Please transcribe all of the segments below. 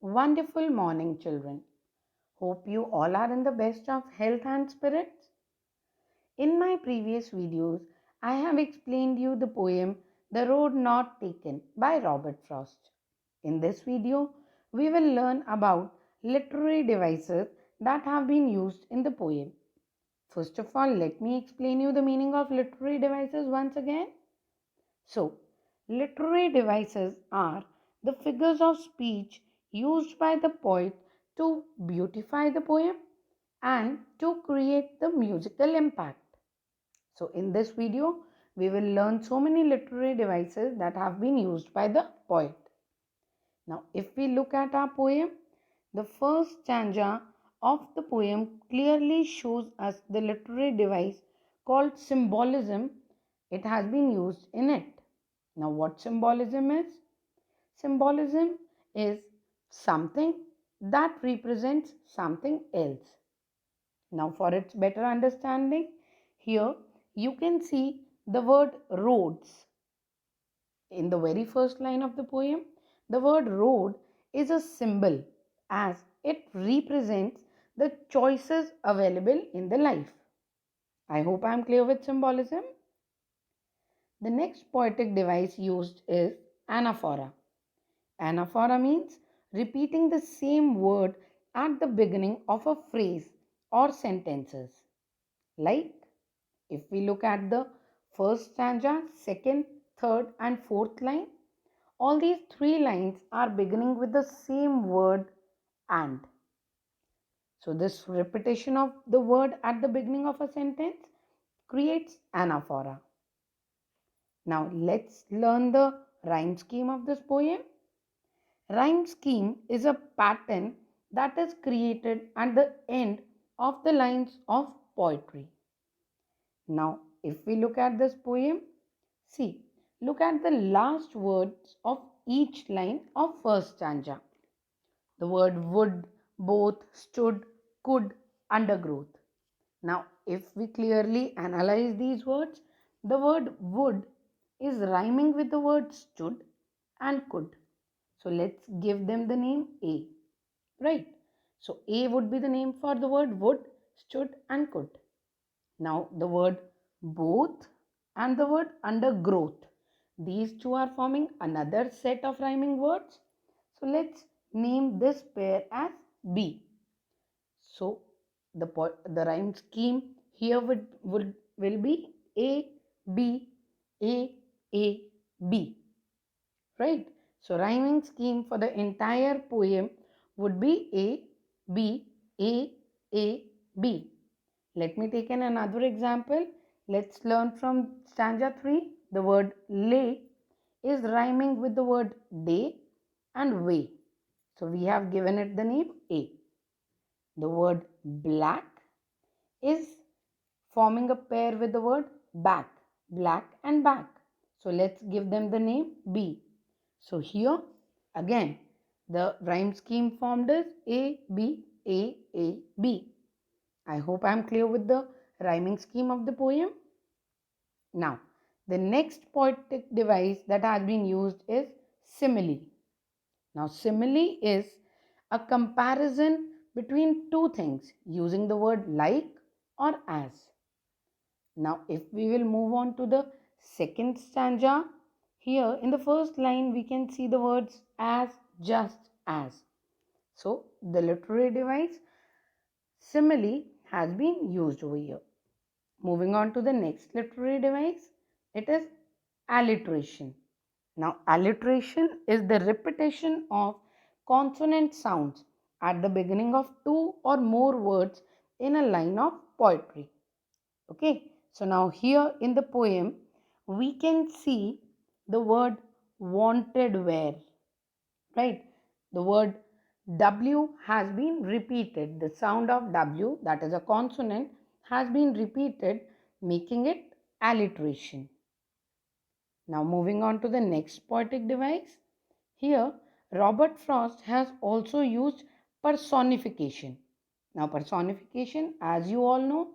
Wonderful morning, children. Hope you all are in the best of health and spirits. In my previous videos, I have explained you the poem The Road Not Taken by Robert Frost. In this video, we will learn about literary devices that have been used in the poem. First of all, let me explain you the meaning of literary devices once again. So, literary devices are the figures of speech used by the poet to beautify the poem and to create the musical impact. So, in this video, we will learn so many literary devices that have been used by the poet. Now, if we look at our poem, the first stanza of the poem clearly shows us the literary device called symbolism. It has been used in it. Now, what symbolism is? Symbolism is something that represents something else. Now, for its better understanding, here you can see the word roads. In the very first line of the poem, the word road is a symbol as it represents the choices available in the life. I hope I am clear with symbolism. The next poetic device used is anaphora. Anaphora means repeating the same word at the beginning of a phrase or sentences. Like if we look at the first stanza, second, third, and fourth line, all these three lines are beginning with the same word and. So, this repetition of the word at the beginning of a sentence creates anaphora. Now, let's learn the rhyme scheme of this poem. Rhyme scheme is a pattern that is created at the end of the lines of poetry. Now, if we look at this poem, see, look at the last words of each line of first stanza. The word would, both, stood, could, undergrowth. Now, if we clearly analyze these words, the word would is rhyming with the word stood and could. So let's give them the name A. Right? So A would be the name for the word would, stood, and could. Now the word both and the word undergrowth. These two are forming another set of rhyming words. So let's name this pair as B. So the rhyme scheme here will be A, B, A, B. Right? So rhyming scheme for the entire poem would be A, B, A, B. Let me take another example. Let's learn from stanza 3. The word lay is rhyming with the word day and way. So we have given it the name A. The word black is forming a pair with the word back, black and back. So let's give them the name B. So here again the rhyme scheme formed is A, B, A, B. I hope I am clear with the rhyming scheme of the poem. Now, the next poetic device that has been used is simile. Now, simile is a comparison between two things using the word like or as. Now, if we will move on to the second stanza, here in the first line we can see the words as, just as. So, the literary device simile has been used over here. Moving on to the next literary device, it is alliteration. Now, alliteration is the repetition of consonant sounds at the beginning of two or more words in a line of poetry. Okay, so now here in the poem, we can see the word wanted where, right? The word W has been repeated. The sound of W, that is a consonant, has been repeated, making it alliteration. Now moving on to the next poetic device. Here, Robert Frost has also used personification. Now personification, as you all know,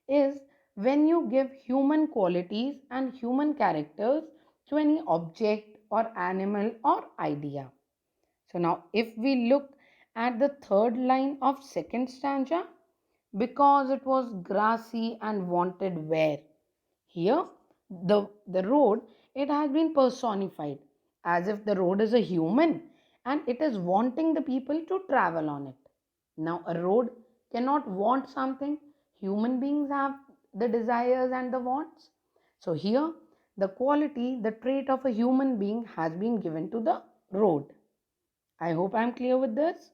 is when you give human qualities and human characters to any object or animal or idea. So now if we look at the third line of second stanza, because it was grassy and wanted wear. Here, the road, it has been personified as if the road is a human and it is wanting the people to travel on it. Now, a road cannot want something. Human beings have the desires and the wants. So, here, the quality, the trait of a human being has been given to the road. I hope I am clear with this.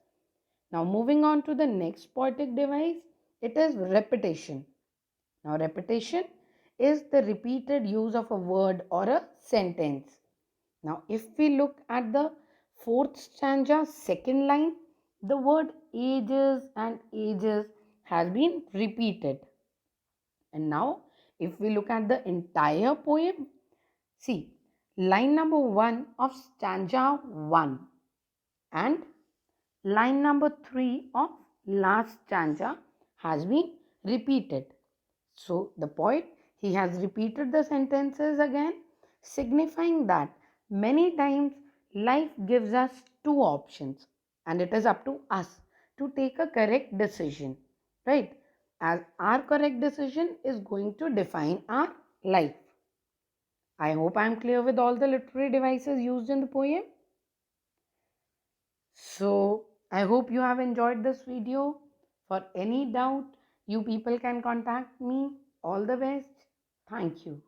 Now, moving on to the next poetic device, it is repetition. Now, repetition is the repeated use of a word or a sentence. Now, if we look at the fourth stanza, second line, the word ages and ages has been repeated. And now, if we look at the entire poem, see, line number 1 of stanza 1 and line number 3 of last stanza has been repeated. So the poet, he has repeated the sentences again, signifying that many times life gives us two options and it is up to us to take a correct decision, right? As our correct decision is going to define our life. I hope I am clear with all the literary devices used in the poem. So I hope you have enjoyed this video. For any doubt, you people can contact me. All the best. Thank you.